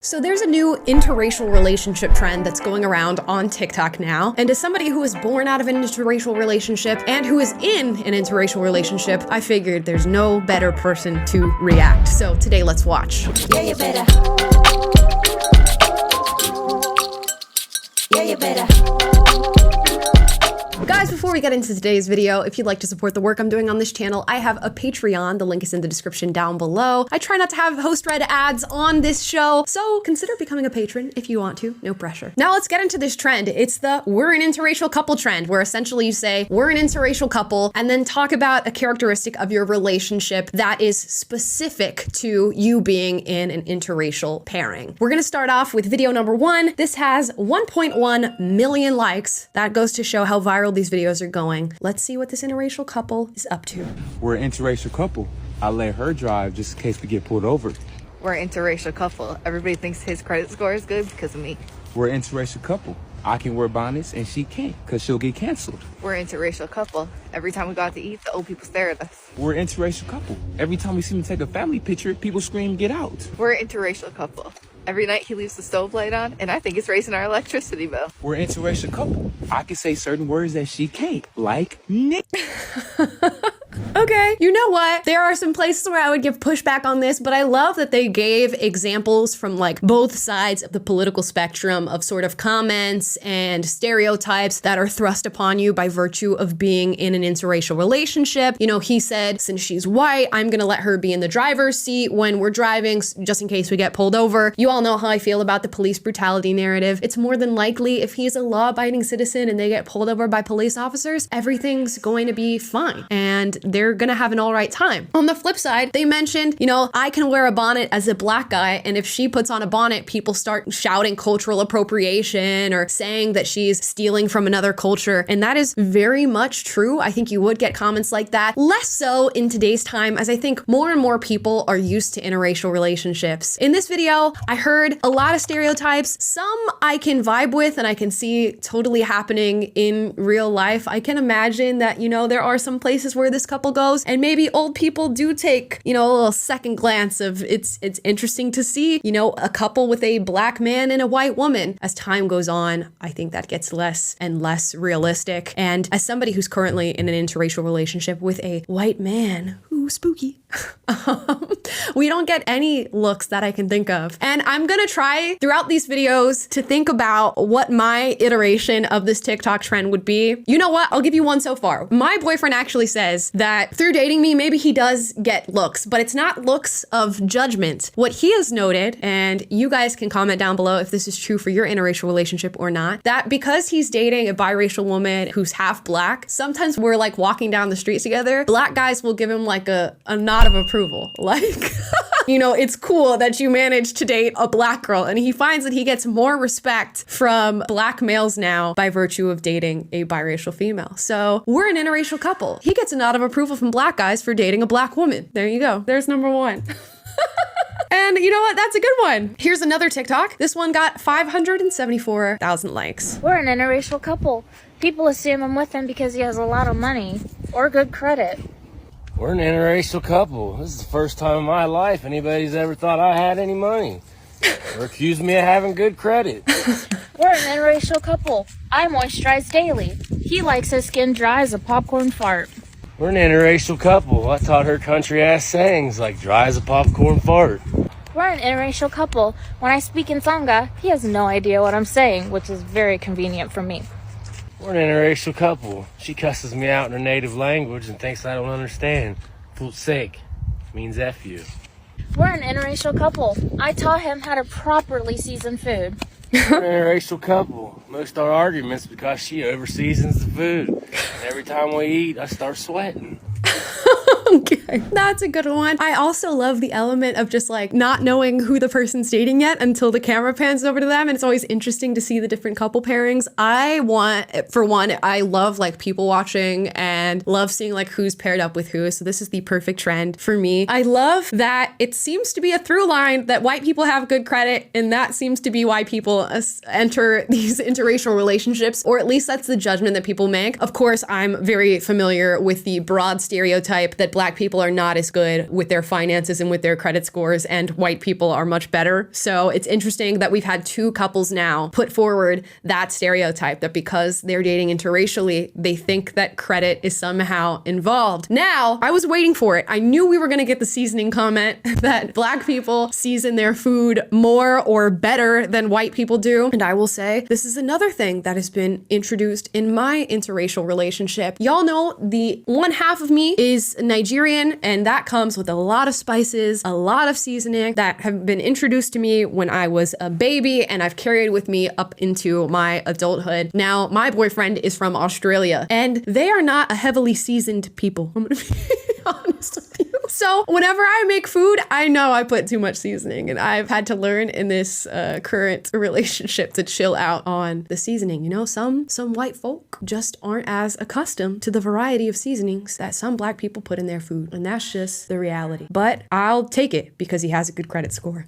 So there's a new interracial relationship trend that's going around on TikTok now. And as somebody who was born out of an interracial relationship and who is in an interracial relationship, I figured there's no better person to react. So today, let's watch. Yeah, you better. Yeah, you better. Guys, before we get into today's video, if you'd like to support the work I'm doing on this channel, I have a Patreon. The link is in the description down below. I try not to have host-read ads on this show, so consider becoming a patron if you want to. No pressure. Now let's get into this trend. It's the we're an interracial couple trend, where essentially you say we're an interracial couple and then talk about a characteristic of your relationship that is specific to you being in an interracial pairing. We're gonna start off with video number 1. This has 1.1 million likes. That goes to show how viral these videos are going. Let's see what this interracial couple is up to. We're an interracial couple. I let her drive just in case we get pulled over. We're an interracial couple. Everybody thinks his credit score is good because of me. We're an interracial couple. I can wear bonnets and she can't because she'll get canceled. We're an interracial couple. Every time we go out to eat, the old people stare at us. We're an interracial couple. Every time we see him take a family picture, people scream, "Get out." We're an interracial couple. Every night he leaves the stove light on, and I think it's raising our electricity bill. We're an interracial couple. I can say certain words that she can't, like Nick. Okay, you know what? There are some places where I would give pushback on this, but I love that they gave examples from like both sides of the political spectrum of sort of comments and stereotypes that are thrust upon you by virtue of being in an interracial relationship. You know, he said, since she's white, I'm gonna let her be in the driver's seat when we're driving, just in case we get pulled over. You all know how I feel about the police brutality narrative. It's more than likely if he's a law-abiding citizen and they get pulled over by police officers, everything's going to be fine. And they're gonna have an all right time. On the flip side, they mentioned, you know, I can wear a bonnet as a black guy, and if she puts on a bonnet, people start shouting cultural appropriation or saying that she's stealing from another culture. And that is very much true. I think you would get comments like that. Less so in today's time, as I think more and more people are used to interracial relationships. In this video, I heard a lot of stereotypes. Some I can vibe with and I can see totally happening in real life. I can imagine that, you know, there are some places where this couple goes and maybe old people do take, you know, a little second glance of it's interesting to see, you know, a couple with a black man and a white woman. As time goes on, I think that gets less and less realistic. And as somebody who's currently in an interracial relationship with a white man, ooh, spooky, we don't get any looks that I can think of. And I'm gonna try throughout these videos to think about what my iteration of this TikTok trend would be. You know what? I'll give you one so far. My boyfriend actually says that through dating me, maybe he does get looks, but it's not looks of judgment. What he has noted, and you guys can comment down below if this is true for your interracial relationship or not, that because he's dating a biracial woman who's half black, sometimes we're like walking down the streets together, black guys will give him like a nod of approval. Like, you know, it's cool that you managed to date a black girl. And he finds that he gets more respect from black males now by virtue of dating a biracial female. So we're an interracial couple. He gets a nod of approval from black guys for dating a black woman. There you go. There's number 1. And you know what? That's a good one. Here's another TikTok. This one got 574,000 likes. We're an interracial couple. People assume I'm with him because he has a lot of money or good credit. We're an interracial couple. This is the first time in my life anybody's ever thought I had any money or accused me of having good credit. We're an interracial couple. I moisturize daily. He likes his skin dry as a popcorn fart. We're an interracial couple. I taught her country ass sayings like dry as a popcorn fart. We're an interracial couple. When I speak in Sangha, he has no idea what I'm saying, which is very convenient for me. We're an interracial couple. She cusses me out in her native language and thinks I don't understand. Full sake means F you. We're an interracial couple. I taught him how to properly season food. We're an interracial couple. Most of our arguments because she overseasons the food. And every time we eat, I start sweating. Okay, that's a good one. I also love the element of just like not knowing who the person's dating yet until the camera pans over to them. And it's always interesting to see the different couple pairings. I love like people watching and love seeing like who's paired up with who. So this is the perfect trend for me. I love that it seems to be a through line that white people have good credit, and that seems to be why people enter these interracial relationships, or at least that's the judgment that people make. Of course, I'm very familiar with the broad stereotype that black people people are not as good with their finances and with their credit scores, and white people are much better. So it's interesting that we've had two couples now put forward that stereotype that because they're dating interracially, they think that credit is somehow involved. Now, I was waiting for it. I knew we were going to get the seasoning comment that black people season their food more or better than white people do. And I will say, this is another thing that has been introduced in my interracial relationship. Y'all know the one half of me is Nigerian, and that comes with a lot of spices, a lot of seasoning that have been introduced to me when I was a baby, and I've carried with me up into my adulthood. Now, my boyfriend is from Australia, and they are not a heavily seasoned people. I'm gonna be honest with you. So whenever I make food, I know I put too much seasoning, and I've had to learn in this current relationship to chill out on the seasoning. You know, some white folk just aren't as accustomed to the variety of seasonings that some black people put in their food, and that's just the reality. But I'll take it because he has a good credit score.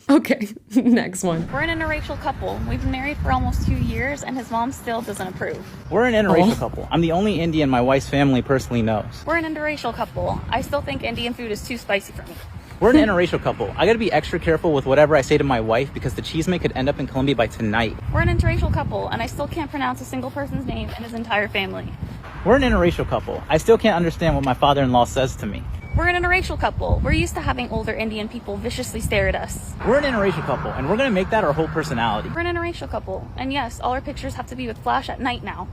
Okay, next one. We're an interracial couple. We've been married for almost 2 years, and his mom still doesn't approve. We're an interracial couple. I'm the only Indian my wife's family personally knows. We're an interracial couple. I still think Indian food is too spicy for me. We're an interracial couple. I gotta be extra careful with whatever I say to my wife because the chisme could end up in Colombia by tonight. We're an interracial couple, and I still can't pronounce a single person's name in his entire family. We're an interracial couple. I still can't understand what my father-in-law says to me. We're an interracial couple. We're used to having older Indian people viciously stare at us. We're an interracial couple, and we're gonna make that our whole personality. We're an interracial couple, and yes, all our pictures have to be with flash at night now.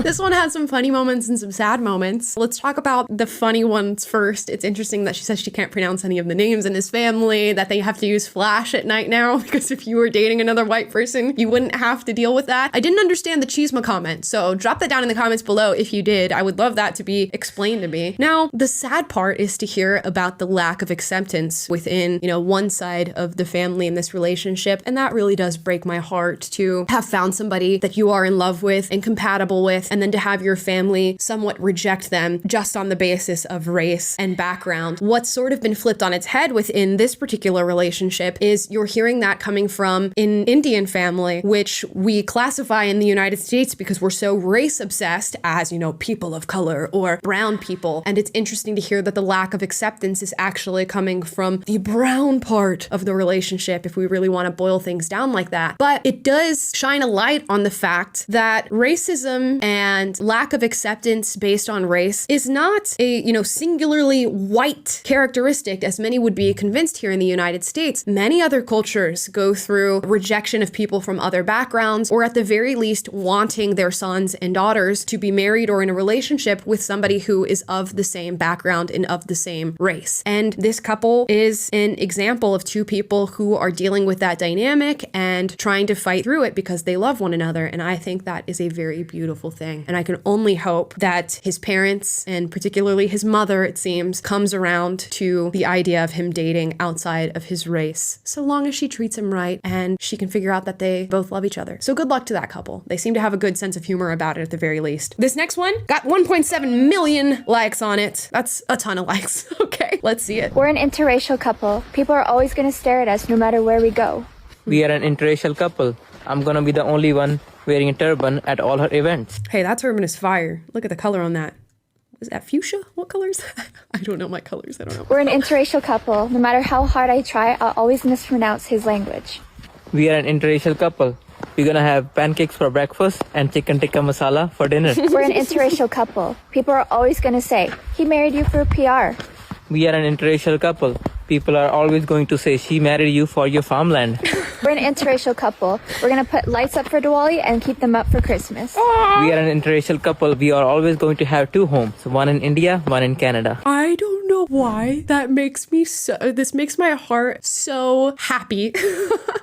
This one had some funny moments and some sad moments. Let's talk about the funny ones first. It's interesting that she says she can't pronounce any of the names in his family, that they have to use flash at night now, because if you were dating another white person, you wouldn't have to deal with that. I didn't understand the chisma comment, so drop that down in the comments below if you did. I would love that to be explained to me. Now, the sad part is to hear about the lack of acceptance within, one side of the family in this relationship, and that really does break my heart to have found somebody that you are in love with and compatible with, and then to have your family somewhat reject them just on the basis of race and background. What's sort of been flipped on its head within this particular relationship is you're hearing that coming from an Indian family, which we classify in the United States because we're so race obsessed as, people of color or brown people. And it's interesting to hear that the lack of acceptance is actually coming from the brown part of the relationship, if we really want to boil things down like that. But it does shine a light on the fact that racism and lack of acceptance based on race is not a, singularly white characteristic, as many would be convinced here in the United States. Many other cultures go through rejection of people from other backgrounds, or at the very least wanting their sons and daughters to be married or in a relationship with somebody who is of the same background and of the same race. And this couple is an example of two people who are dealing with that dynamic and trying to fight through it because they love one another. And I think that is a very beautiful thing. And I can only hope that his parents, and particularly his mother, it seems, comes around to the idea of him dating outside of his race, so long as she treats him right and she can figure out that they both love each other. So good luck to that couple. They seem to have a good sense of humor about it at the very least. This next one got 1.7 million likes on it. That's a ton of likes. Okay, let's see it. We're an interracial couple. People are always going to stare at us no matter where we go. We are an interracial couple. I'm gonna be the only one wearing a turban at all her events. Hey, that turban is fire. Look at the color on that. Is that fuchsia? What color is that? I don't know my colors. I don't know. We're an interracial couple. No matter how hard I try, I'll always mispronounce his language. We are an interracial couple. We're gonna have pancakes for breakfast and chicken tikka masala for dinner. We're an interracial couple. People are always going to say, he married you for PR. We are an interracial couple. People are always going to say she married you for your farmland. We're an interracial couple. We're going to put lights up for Diwali and keep them up for Christmas. We are an interracial couple. We are always going to have two homes, one in India, one in Canada. I don't know why that makes me this makes my heart so happy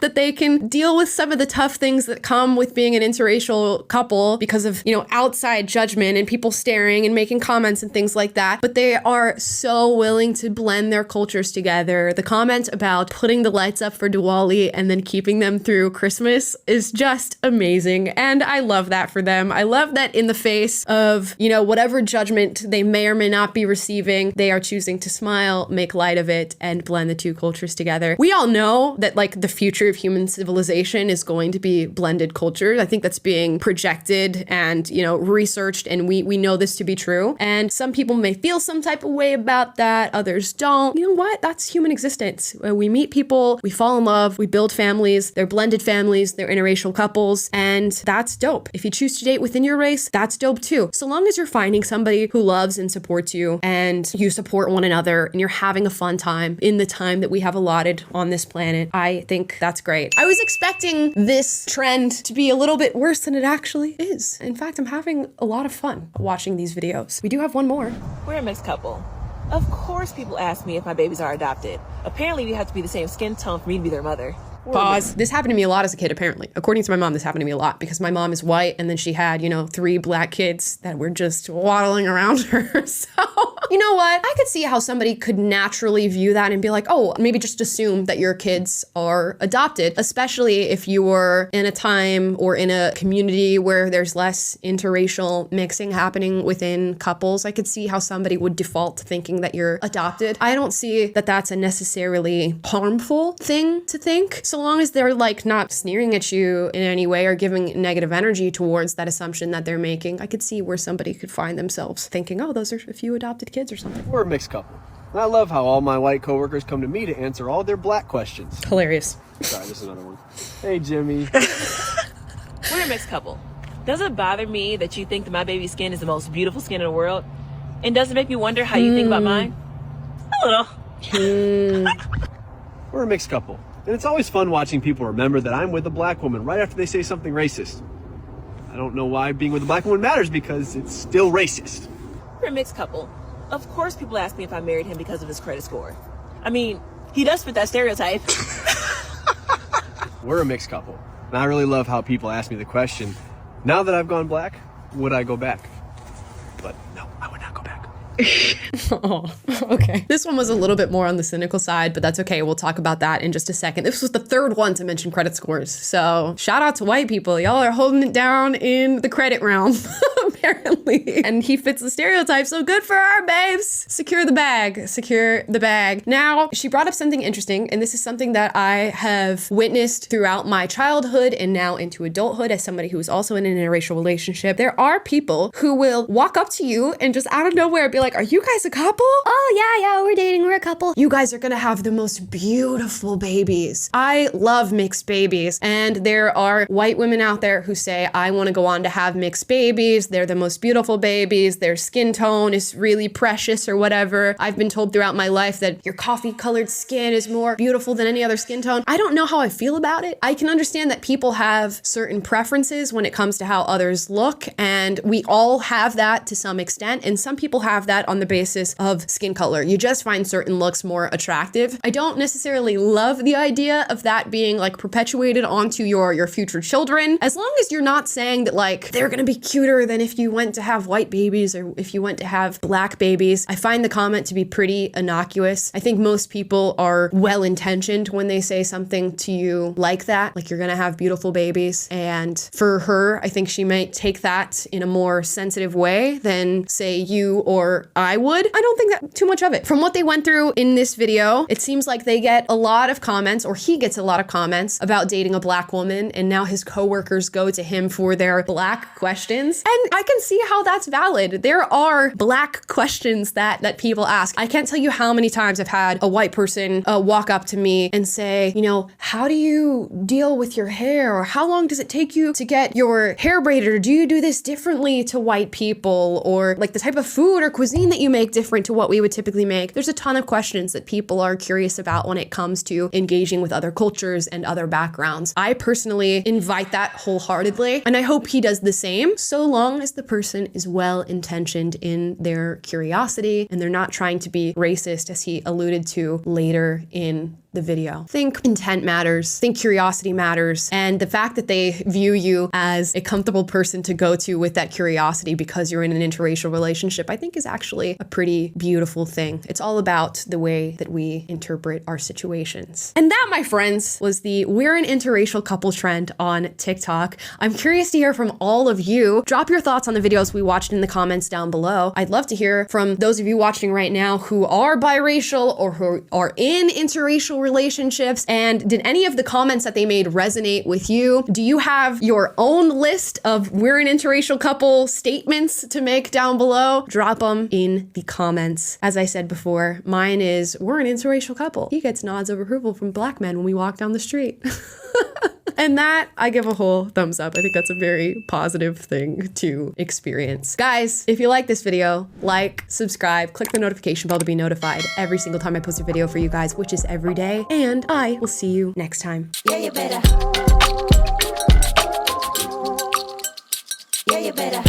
that they can deal with some of the tough things that come with being an interracial couple because of, outside judgment and people staring and making comments and things like that. But they are so willing to blend their cultures together. The comment about putting the lights up for Diwali and then keeping them through Christmas is just amazing. And I love that for them. I love that in the face of, whatever judgment they may or may not be receiving, they are choosing choosing to smile, make light of it, and blend the two cultures together. We all know that like the future of human civilization is going to be blended cultures. I think that's being projected and, you know, researched, and we know this to be true. And some people may feel some type of way about that, others don't. You know what? That's human existence. We meet people, we fall in love, we build families, they're blended families, they're interracial couples, and that's dope. If you choose to date within your race, that's dope too. So long as you're finding somebody who loves and supports you, and you support one another, and you're having a fun time in the time that we have allotted on this planet, I think that's great. I was expecting this trend to be a little bit worse than it actually is. In fact, I'm having a lot of fun watching these videos. We do have one more. We're a mixed couple. Of course people ask me if my babies are adopted. Apparently we have to be the same skin tone for me to be their mother. Pause. This happened to me a lot as a kid, apparently. According to my mom, this happened to me a lot because my mom is white and then she had, you know, 3 black kids that were just waddling around her. So, you know what? I could see how somebody could naturally view that and be like, oh, maybe just assume that your kids are adopted, especially if you were in a time or in a community where there's less interracial mixing happening within couples. I could see how somebody would default to thinking that you're adopted. I don't see that that's a necessarily harmful thing to think. So long as they're like not sneering at you in any way or giving negative energy towards that assumption that they're making, I could see where somebody could find themselves thinking, oh, those are a few adopted kids or something. We're a mixed couple. And I love how all my white coworkers come to me to answer all their black questions. Hilarious. Sorry, this is another one. Hey, Jimmy. We're a mixed couple. Does it bother me that you think that my baby's skin is the most beautiful skin in the world? And does it make me wonder how you think about mine? A little. We're a mixed couple. And it's always fun watching people remember that I'm with a black woman right after they say something racist. I don't know why being with a black woman matters because it's still racist. We're a mixed couple. Of course people ask me if I married him because of his credit score. I mean, he does fit that stereotype. We're a mixed couple. And I really love how people ask me the question, now that I've gone black, would I go back? But no, I would not go back. Oh, okay. This one was a little bit more on the cynical side, but that's okay. We'll talk about that in just a second. This was the 3rd one to mention credit scores. So shout out to white people. Y'all are holding it down in the credit realm, apparently. And he fits the stereotype, so good for our babes. Secure the bag. Secure the bag. Now, she brought up something interesting, and this is something that I have witnessed throughout my childhood and now into adulthood as somebody who is also in an interracial relationship. There are people who will walk up to you and just out of nowhere be like, are you guys a couple? Oh, yeah, we're dating, we're a couple. You guys are gonna have the most beautiful babies. I love mixed babies, and there are white women out there who say, I wanna go on to have mixed babies. They're the most beautiful babies. Their skin tone is really precious or whatever. I've been told throughout my life that your coffee-colored skin is more beautiful than any other skin tone. I don't know how I feel about it. I can understand that people have certain preferences when it comes to how others look, and we all have that to some extent, and some people have that on the basis of skin color. You just find certain looks more attractive. I don't necessarily love the idea of that being like perpetuated onto your future children, as long as you're not saying that like they're gonna be cuter than if you went to have white babies or if you went to have black babies. I find the comment to be pretty innocuous. I think most people are well-intentioned when they say something to you like that, like you're gonna have beautiful babies. And for her, I think she might take that in a more sensitive way than say you or I would. I don't think that too much of it. From what they went through in this video, it seems like they get a lot of comments, or he gets a lot of comments about dating a black woman, and now his coworkers go to him for their black questions. And I can see how that's valid. There are black questions that people ask. I can't tell you how many times I've had a white person walk up to me and say, you know, how do you deal with your hair? Or how long does it take you to get your hair braided? Or do you do this differently to white people? Or like the type of food or cuisine that you make different to what we would typically make. There's a ton of questions that people are curious about when it comes to engaging with other cultures and other backgrounds. I personally invite that wholeheartedly, and I hope he does the same, so long as the person is well-intentioned in their curiosity and they're not trying to be racist, as he alluded to later in the video. Think intent matters, think curiosity matters, and the fact that they view you as a comfortable person to go to with that curiosity because you're in an interracial relationship, I think is actually a pretty beautiful thing. It's all about the way that we interpret our situations. And that, my friends, was the we're an interracial couple trend on TikTok. I'm curious to hear from all of you. Drop your thoughts on the videos we watched in the comments down below. I'd love to hear from those of you watching right now who are biracial or who are in interracial relationships. And did any of the comments that they made resonate with you? Do you have your own list of we're an interracial couple statements to make down below? Drop them in the comments. As I said before, mine is we're an interracial couple. He gets nods of approval from black men when we walk down the street. And that, I give a whole thumbs up. I think that's a very positive thing to experience. Guys, if you like this video, like, subscribe, click the notification bell to be notified every single time I post a video for you guys, which is every day. And I will see you next time. Yeah, you better. Yeah, you better.